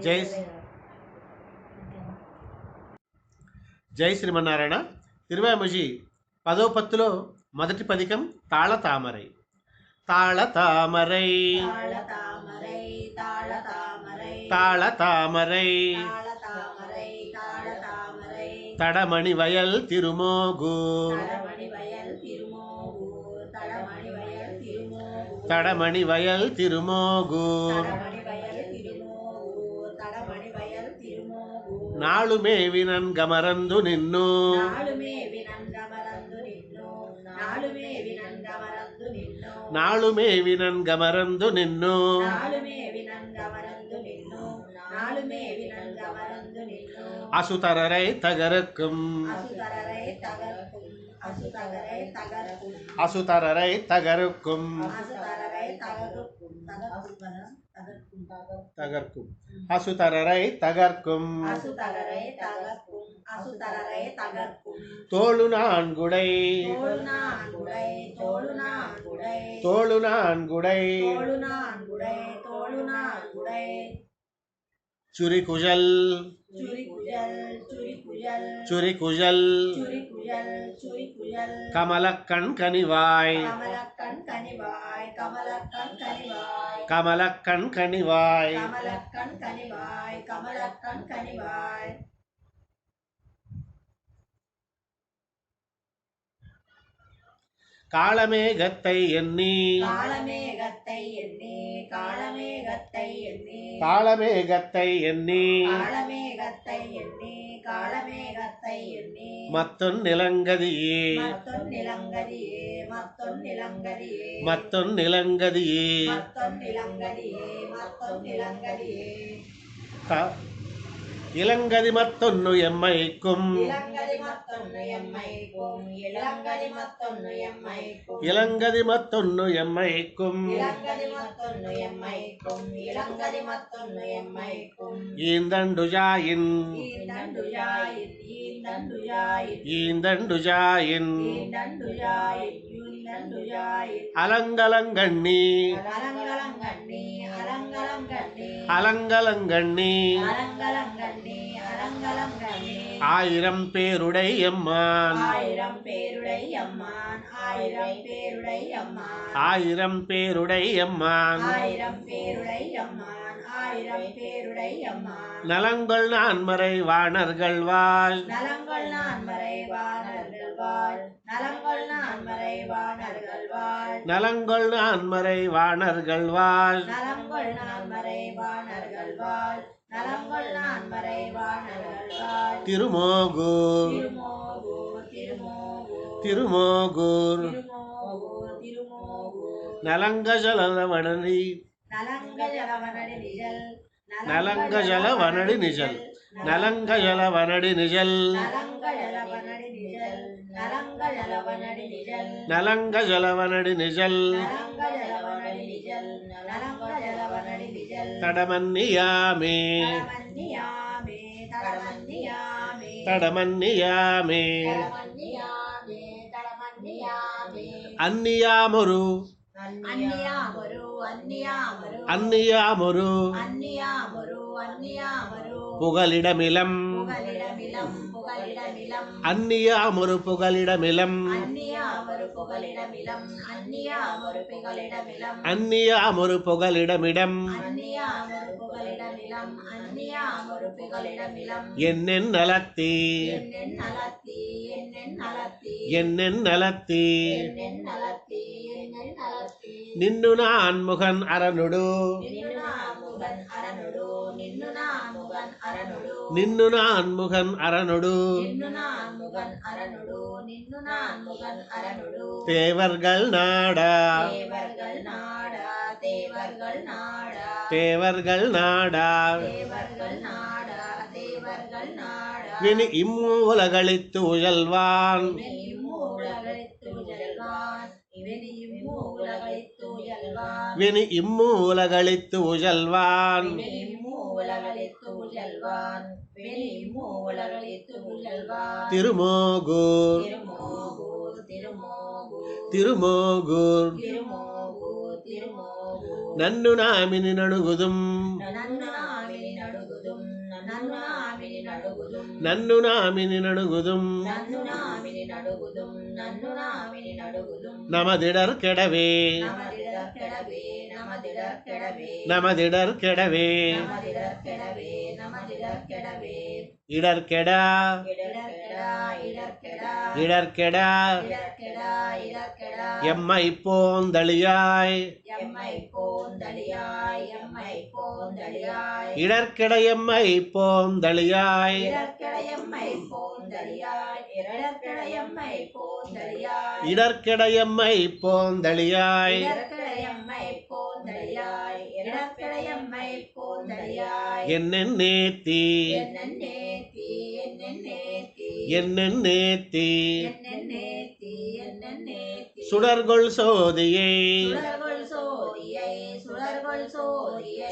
జై జై శ్రీమన్నారాయణ. తిరువామూజి 10వ పత్తులో మొదటి పదికం తాళతామరై. తాళతామరై తాళతామరై தடமணி வயல் திருமோகூர் தடமணி வயல் திருமோகூர் நாளுமேவினன் கமரந்து நின்னு நாளுமேவினன் கமரந்து நின்னு அசுதரரை தகர்க்கும் அசுதரரை தகர்க்கும் தகர்க்கும் அசுதரரை தகர்க்கும் தோளு நான்குடை தோளு நான்குடை சுரிகுழல் சுரிகுழல் கமலக்கண் கனிவாய் கமலக்கண் கனிவாய் காளமேகத்தை எண்ணி காளமேகத்தை எண்ணி மத்தொன் நிலங்கதியே மத்தொன் நிலங்கதியே இளங்கதி மத்தொன்னு எம்மைக்கும் இளங்கதி மத்தொன்னு எம்மைக்கும் ஈந்தண்டுஜாயின் ஈந்தண்டுஜாயின் அலங்கலங்கண்ணி அலங்கலங்கண்ணி ஆயிரம் பேருடை எம்மான் ஆயிரம் பேருடை எம்மான் நலங்கள் நான்மறை வாணர்கள் வாழ் நலங்கள் நான்மறை வாணர்கள் வாழ் திருமோகூர் திருமோகூர் நலங்கஜலவனடி நலங்கஜலவனடி நிஜல் நலங்கஜலவனடி நிஜல் நலங்கஜலவனடி நிஜல் தடமன்னியாமே தடமன்னியாமே அந்நியாமொரு அந்நியாமொரு புகலிடமிலம் அந்நியாமொரு புகலிடமிலம் அந்நியாமொரு புகலிடமிடம் என்னென் நலத்தி என்னென் நலத்தி நின்னு நான்முகன் அரனுடு நின்னு நான்முகன் அரனுடு தேவர்கள் நாடா தேவர்கள் நாடா வினி இம்மூலகளித்து உழல்வான் வினி இம்மூலகளித்து உழல்வான் திருமோகூர் திருமோகூர் నన్ను నామిని నడుగుదుం నన్ను నామిని నడుగుదుం நமதிடர் கெடவே நமதிடர் கெடவே இடர்கெடா இடர்கெடா எம்மை போந்தளியாய் இடர்கெட எம்மை போந்தளியாய் இடர்கெட எம்மை போந்தளியாய் என்னென்னேத்தி என்னென்னேத்தி சுடர்கொள் சோதியை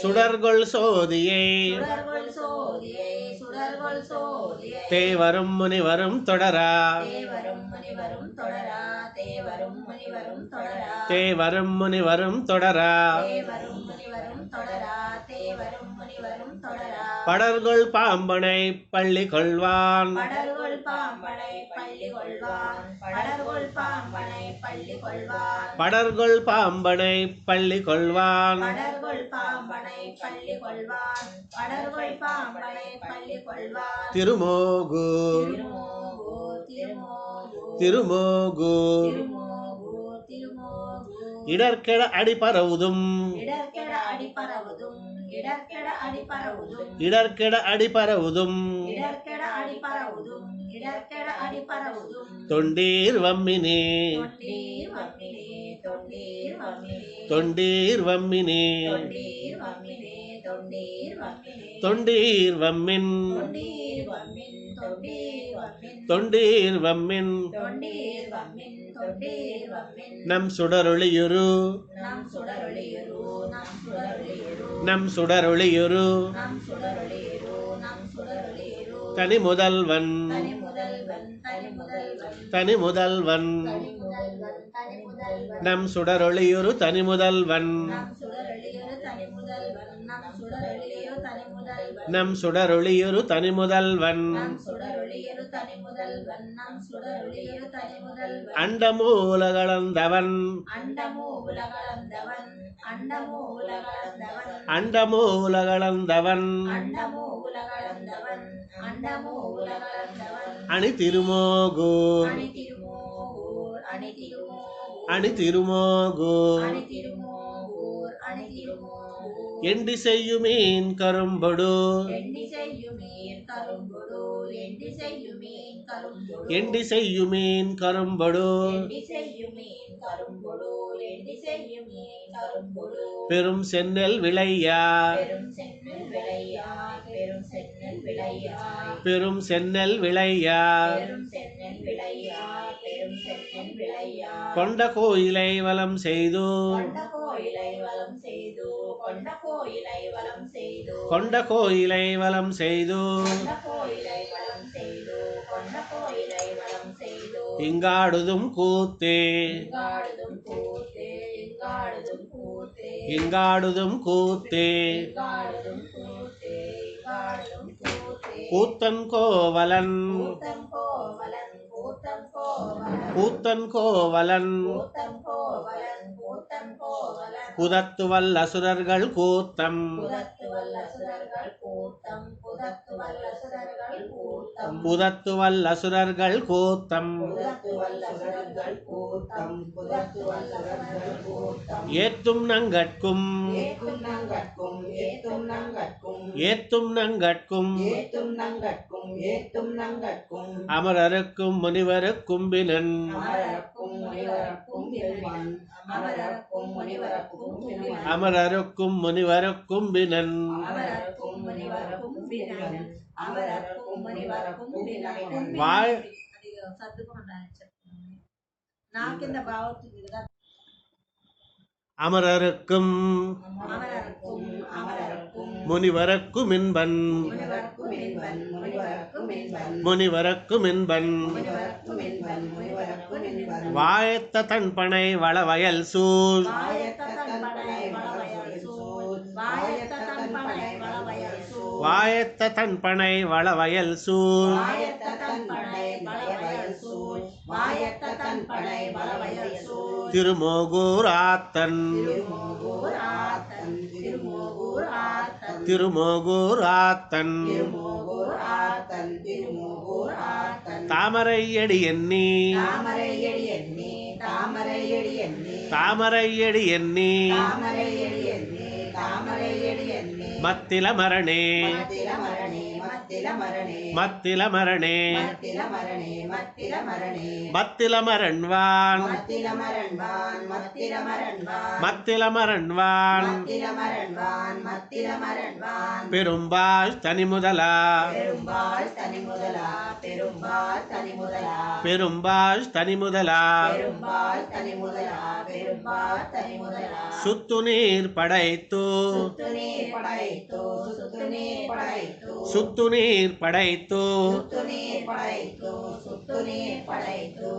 சுடர்கொள் சோதியை தேவரும் முனிவரும் தொடரா தேவரும் முனிவரும் தொடரா படர்கொள் பாம்பனை பள்ளி கொள்வான் படர்கொள் பாம்பனை பள்ளி கொள்வான் திருமோகூர் திருமோகூர் இடர்கெட அடிபரவுதும் இடர்கெட அடிபரவுதும் தொண்டீர் வம்மினே தொண்டீர் வம்மினே தொண்டீர் வம்மின் தொண்டீர் வம்மின் நம் சுடரொளியுரு நம் சுடரொளியுரு தனி முதல்வன் தனி முதல்வன் நம் சுடரொளியுரு தனி முதல்வன் நம் சுடரொளியுரு தனி முதல்வன் அண்டமூலகளந்தவன் அண்டமூலகளந்தவன் அணி திருமோகூர் அணி திருமோகூர் எண்டி செய்யுமீன் கரும்பொடு எண்டி செய்யுமீன் கரும்பொடு பெரும் சென்னல் விளையா பெரும் சென்னல் விளையா கொண்ட கோயிலை வலம் செய்து கொண்ட கோயிலை வலம் செய்து இங்காடுதும் கூத்தே இங்காடுதும் கூத்தே கூத்தன் கோவலன் கூத்தன் கோவலன் குதத்துவல் அசுரர்கள் கூத்தம் குதத்துவல் அசுரர்கள் கூத்தம் ஏத்தும் நங்கட்கும் ஏத்தும் நங்கட்கும் அமரருக்கும் முனிவருக்கும் பினன் அமரருக்கும் முனிவருக்கும் பினன் வாழ் அமரருக்கும் முனிவருக்கும் இன்பன் முனிவருக்கும் இன்பன் வாயத்த தன்பனை வளவயல் சூழ் வாயத்த தன்பனை வளவயல் சூழ் வாயத்த தன்பனை வளவயல் சூழ் வாயத்த தன்பனை வளவயல் சூழ் திருமோகூர் ஆத்தன் திருமோகூர் ஆத்தன் திருமோகூர் ஆத்தன் திருமோகூர் ஆத்தன் திருமோகூர் ஆத்தன் திருமோகூர் ஆத்தன் தாமரையடி எண்ணி தாமரையடி எண்ணி தாமரையடி எண்ணி தாமரையடி எண்ணி தாமரையடி எண்ணி தாமரையடி எண்ணி மத்தில மரணே மத்தில மரணே மத்தில மரணே மத்தில மரணே மத்தில மரணே மத்தில மரணே மத்தில மரண்வான் மத்தில மரண்வான் மத்தில மரண்வான் மத்தில மரண்வான் மத்தில மரண்வான் மத்தில மரண்வான் பெரும்பால் தனி முதலா பெரும்பால் தனி முதலா பெரும்பால் தனி முதலா பெரும்பால் தனி முதலா பெரும்பால் தனி முதலா பெரும்பால் தனி முதலா சுத்து நீர் படைத்து சுத்து நீர் படைத்து சுத்து நீர் படைத்து சுத்து நீர் படைத்து சுத்து நீர் படைத்து சுத்து நீர் படைத்து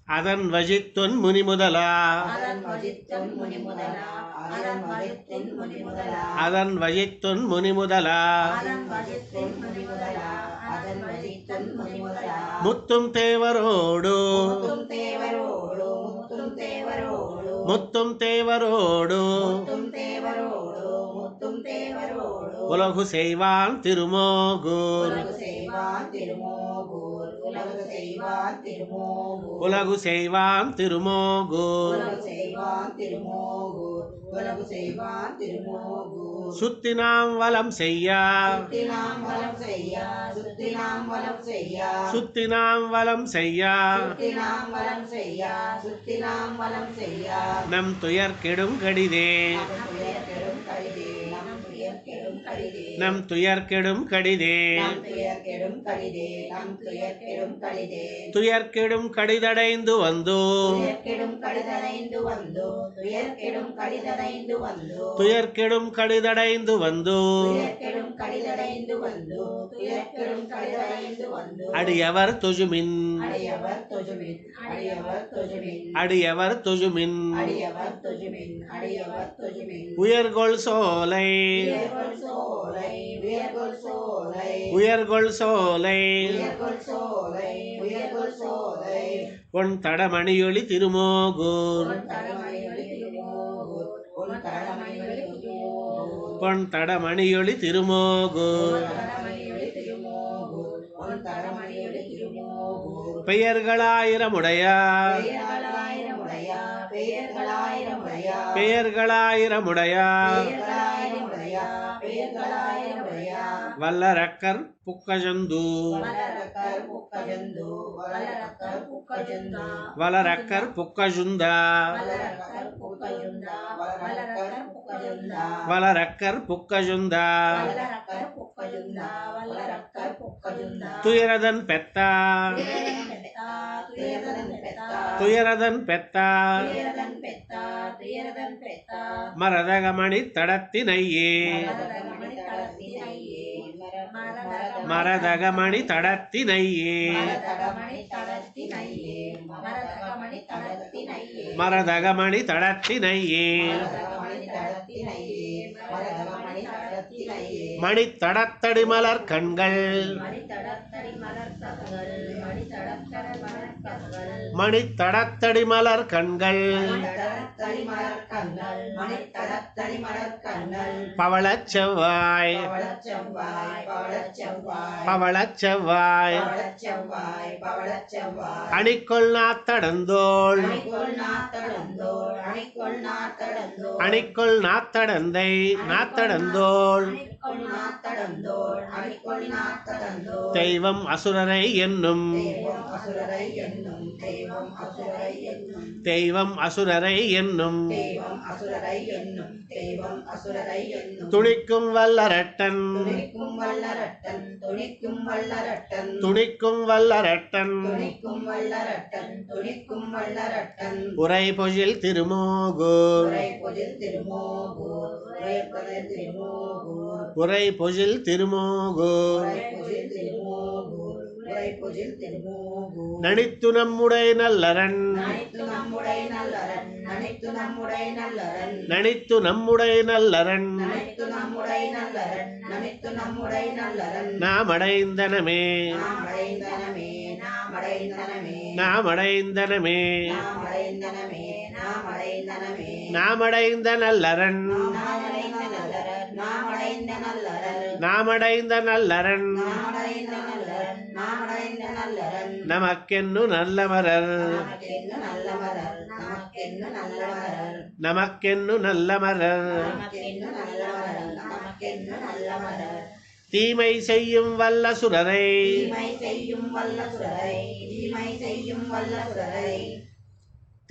அதன் வஜித்துன் முனி முதலா அதன் வஜித்துன் முனி முதலா அதன் வஜித்துன் முனி முதலா அதன் வஜித்துன் முனி முதலா அதன் வஜித்துன் முனி முதலா அதன் வஜித்துன் முனி முதலா முத்தும் தேவரோடு முத்தும் தேவரோடு முத்தும் தேவரோடு முத்தும் தேவரோடு முத்தும் தேவரோடு முத்தும் தேவரோடு உலகு செய்வான் திருமோகூர் உலகு செய்வான் திருமோகூர் உலகு செய்வான் திருமோகூர் உலகு செய்வான் திருமோகூர் உலகு செய்வான் திருமோகூர் உலகு செய்வான் திருமோகூர் சுத்தினாம் வலம் செய்யா சுத்தினாம் வலம் செய்யா சுத்தினாம் வலம் செய்யா சுத்தினாம் வலம் செய்யா சுத்தினாம் வலம் செய்யா சுத்தினாம் வலம் செய்யா நம் துயர் கெடும் கடிதே நம் துயர் கெடும் கடிதே நம் துயர் கெடும் கடிதே நம் துயர் கெடும் கடிதே நம் துயர் கெடும் கடிதே நம் துயர் கெடும் கடிதே துயர் கெடும் கடிதடைந்து வந்தோ துயர் கெடும் கடிதடைந்து வந்தோ துயர் கெடும் கடிதடைந்து வந்தோ துயர் கெடும் கடிதடைந்து வந்தோ துயர் கெடும் கடிதடைந்து வந்தோ துயர் கெடும் கடிதடைந்து வந்தோ அடியவர் தொழுமின் அடியவர் தொழுமின் அடியவர் தொழுமின் அடியவர் தொழுமின் அடியவர் தொழுமின் அடியவர் தொழுமின் உயர்கொள் சோலை உயர்கொள் சோலை உயர்கொள் சோலை உயர்கொள் சோலை உயர்கொள் சோலை உயர்கொள் சோலை பொன் தடமணியொளி திருமோகூர் உன் தடமணியொளி திருமோகூர் உன் தடமணியொளி திருமோகூர் பொன் தடமணியொளி திருமோகூர் தடமணியொளி திருமோகூர் உன் தடமணியொளி திருமோகூர் பெயர்களாயிரமுடையா பெயர்களாயிரமுடையா பெயர்களாயிரமுடையா பெயர்களாயிரமுடையா பெயர்களாயிரமுடையா பெயர்களாயிரமுடையா வல்லரக்கர் புக்கஜந்து வளரக்கர் புக்கஜந்து வளரக்கர் புக்கஜந்தா வலரக்கர் புக்கஜுந்தா வளரக்கர் புக்கஜுந்தா வளரக்கர் புக்கஜுந்தா வலரக்கர் புக்கஜுந்தா வளரக்கர் புக்கஜுந்தா வளரக்கர் புக்கஜுந்தா துயரதன் பெத்தா துயரதன் பெத்தா துயரதன் பெத்தா துயரதன் பெத்தா துயரதன் பெத்தா மரதகமணி தடத்தினையே மரதகமணி தடத்தினையே மரதகமணி தடத்தினையே மரதகமணி தடத்தினையே மரதகமணி தடத்தினையே மரதகமணி தடத்தினையே மரதகமணி தடத்தினையே மரதகமணி தடத்தினையே மணி தடத்தடி மலர் கண்கள் மணி தடத்தடி மலர் கண்கள் மணி தடத்தடி மலர் கண்கள் மணி தடத்தடி மலர் கண்கள் தடத்தடி மலர் கண்கள் மணி தடத்தடி மலர் கண்கள் பவளச் செவ்வாய் பவளச் செவ்வாய் பவளச் செவ்வாய் பவளச் செவ்வாய் பவளச் செவ்வாய் பவளச் செவ்வாய் அணிக்கொள் நாத்தடந்தோள் அணிக்கொள் நாத்தடந்தோள் அணிக்கொள் நாத்தடந்தோள் அணிக்கொள் நாத்தடந்தை நாத்தடந்தோள் அணிக்கொள் நாத்தடந்தோள் அணிக்கொள் நாத்தடந்தோள் தெய்வம் அசுரரை என்னும் தெய்வம் அசுரரை என்னும் தெய்வம் அசுரரை என்னும் தெய்வம் அசுரரை என்னும் தெய்வம் அசுரரை என்னும் தெய்வம் அசுரரை என்னும் துணிக்கும் வல்லரட்டன் துணிக்கும் வல்லரட்டன் துணிக்கும் வல்லரட்டன் துணிக்கும் வல்லரட்டன் துணிக்கும் வல்லரட்டன் துணிக்கும் வல்லரட்டன் உரை பொழில் திருமோகூர் உரை பொதில் திருமோகூர் உரை பொதில் திருமோகூர் உரை பொழில் திருமோகூர் உரை பொதில் திருமோகூர் உரை பொதில் திருமோகூர் நனித்து நம்முடைய நல்லரன் நனித்து நம்முடைய நல்லரன் நனித்து நம்முடைய நல்லரன் நனித்து நம்முடைய நல்லரன் நனித்து நம்முடைய நல்லரன் நனித்து நம்முடைய நல்லரன் நாம் அடைந்தனமே நாம் அடைந்தனமே நாம் அடைந்தனமே நாம் அடைந்தனமே நாம் அடைந்தனமே நாம் அடைந்தனமே நாம் அடைந்த நல்லரன் நாம் அடைந்த நல்லரன் நாம் அடைந்த நல்லரன் நாம் அடைந்த நல்லரன் நாம் அடைந்த நல்லரன் நாம் அடைந்த நல்லரன் நமக்கென்னு நல்லமரர் நமக்கென்னு நல்லவரர் நமக்கென்னு நல்லவரர் நமக்கென்னு நல்லமரர் நமக்கென்னு நல்லவரர் நமக்கென்னு நல்லவரர் தீமை செய்யும் வல்ல சுரரை தீமை செய்யும் வல்ல சுரரை தீமை செய்யும் வல்ல சுரரை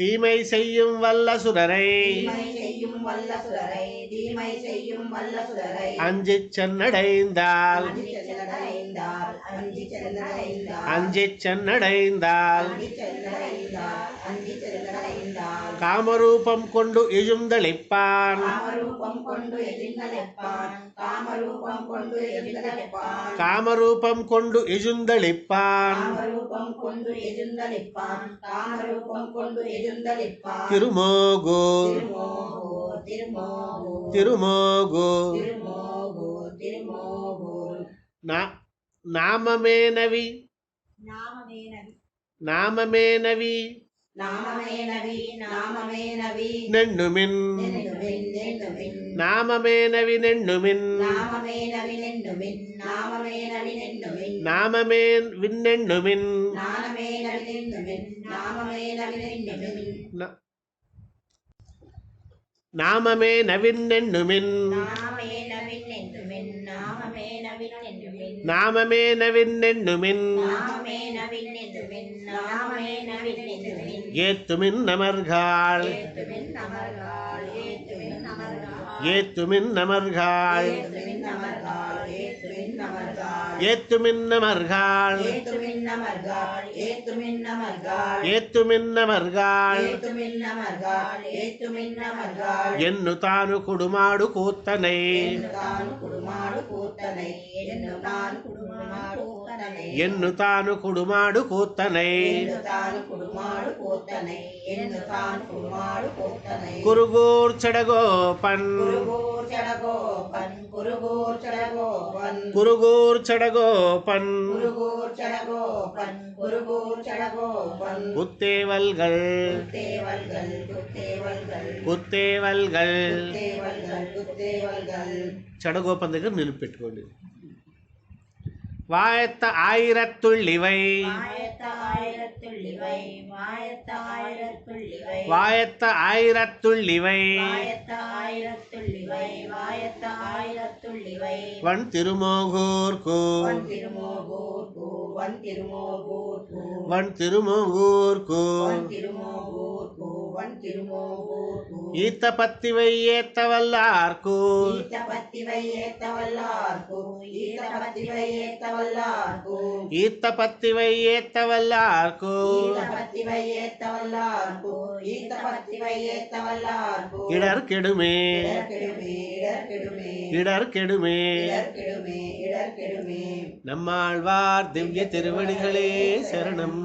தீமை செய்யும் வல்ல சுரரை தீமை செய்யும் வல்ல சுரரை தீமை செய்யும் வல்ல சுரரை அஞ்சிச் சென்னடைந்தால் அஞ்சி சென்றடைந்தால் அஞ்சி சென்றடைந்தால் அஞ்சிச் சென்னடைந்தால் அஞ்சி சென்றடைந்தால் அஞ்சி சென்றடைந்தால் காமரூபம் கொண்டு எழுந்தளிப்பான் காமரூபம் கொண்டு எதிர்ந்தளிப்பான் காமரூபம் கொண்டு எதிர்ந்தளிப்பான் காமரூபம் கொண்டு எழுந்தளிப்பான் காமரூபம் கொண்டு எதிர்ந்தளிப்பான் காமரூபம் கொண்டு எதிர்ந்தளிப்பான் திருமோகூர் திருமோகூர் திருமோகூர் திருமோகூர் திருமோகூர் திருமோகூர் நாமமேனவி நாமமேனவி நாமமேனவி நாமமேனவி நாமமேனவி நெண்ணுமின் நெண்ணுமின் நெண்ணுமின் நாமமேனவி நெண்ணுமின் நாமமேனவி நெண்ணுமின் நாமமேனவி நெண்ணுமின் நாமமேன் விண்ணெண்ணுமின் நாமமேனவி நெண்ணுமின் நாமமேனவி நெண்ணுமின் நாமமே நவின்னெண்ணுமின் நாமமேனவி நெண்ணுமின் நாமமேனவி நெண்ணுமின் நாமமே நவின்னெண்ணுமின் நாமமேனவி நெண்ணுமின் நாமமேனவி நெண்ணுமின் ஏத்துமின் நமர்காள் ஏத்துமின் நமர்காள் ஏத்துமின் நமர்காள் ஏத்துமின் நமர்காள் ஏத்துமின் நமர்காள் ஏத்துமின் நமர்காள் ஏத்துமின் நமர்காள் ஏத்துமின் நமர்காள் ஏத்துமின் நமர்காள் ஏத்துமின் நமர்காள் ஏத்துமின் நமர்காள் ஏத்துமின் நமர்காள் ಎನ್ನು ತಾನು ಕುಡುಮಾಡು ಕೂತನೈ ತಾನು ಕುಡುಮಾಡು ಕೂತನೈ ಎನ್ನು ತಾನು ಕುಡುಮಾಡು ಕೂತನೈ ಎನ್ನು ತಾನು ಕುಡುಮಾಡು ಕೂತನೈ ಎನ್ನು ತಾನು ಕುಡುಮಾಡು ಕೂತನೈ ಎನ್ನು ತಾನು ಕುಡುಮಾಡು ಕೂತನೈ ಕುರುಗೂರ್ ಚಡಗೋಪನ್ ಕುರುಗೂರ್ ಚಡಗೋಪನ್ ಕುರುಗೂರ್ ಚಡಗೋಪನ್ ಕುರುಗೂರ್ ಚಡಗೋಪನ್ குருகூர் சடகோபன் குருகூர் சடகோபன் குத்தேவல்கள் குத்தேவல்கள் குத்தேவல்கள் కుత్తేవల్గల్ குத்தேவல்கள் குத்தேவல்கள் చడగోపన్ దగ్గర నిలిపెట్టుకోండి வாயத்த ஆயிரத்துள்ளிவை மாயத்த ஆயிரத்துள்ளிவை மாயத்த ஆயிரத்துள்ளிவை வாயத்த ஆயிரத்துள்ளிவை மாயத்த ஆயிரத்துள்ளிவை மாயத்த ஆயிரத்துள்ளிவை வன் திருமோகூர்க்கு வன் திருமோகூர்க்கு வன் திருமோகூர்க்கு வன் திருமோகூர்க்கு வன் திருமோகூர்க்கு வன் திருமோகூர்க்கு ஈத்த பத்திவை ஏத்தவல்லார்க்கு ஈத்த பத்திவை ஏத்தவல்லார்க்கு ஈத்த பத்திவை ஏத்தவல்லார்க்கு ஈத்த பத்திவை ஏத்தவல்லார்க்கு ஈத்த பத்திவை ஏத்தவல்லார்க்கு ஈத்த பத்திவை ஏத்தவல்லார்க்கு இடர் கெடுமே இடர்கெடுமே இடர்கெடுமே இடர் கெடுமே இடர்கெடுமே இடர்கெடுமே நம்மாழ்வார் திவ்ய திருவடிகளே சரணம்.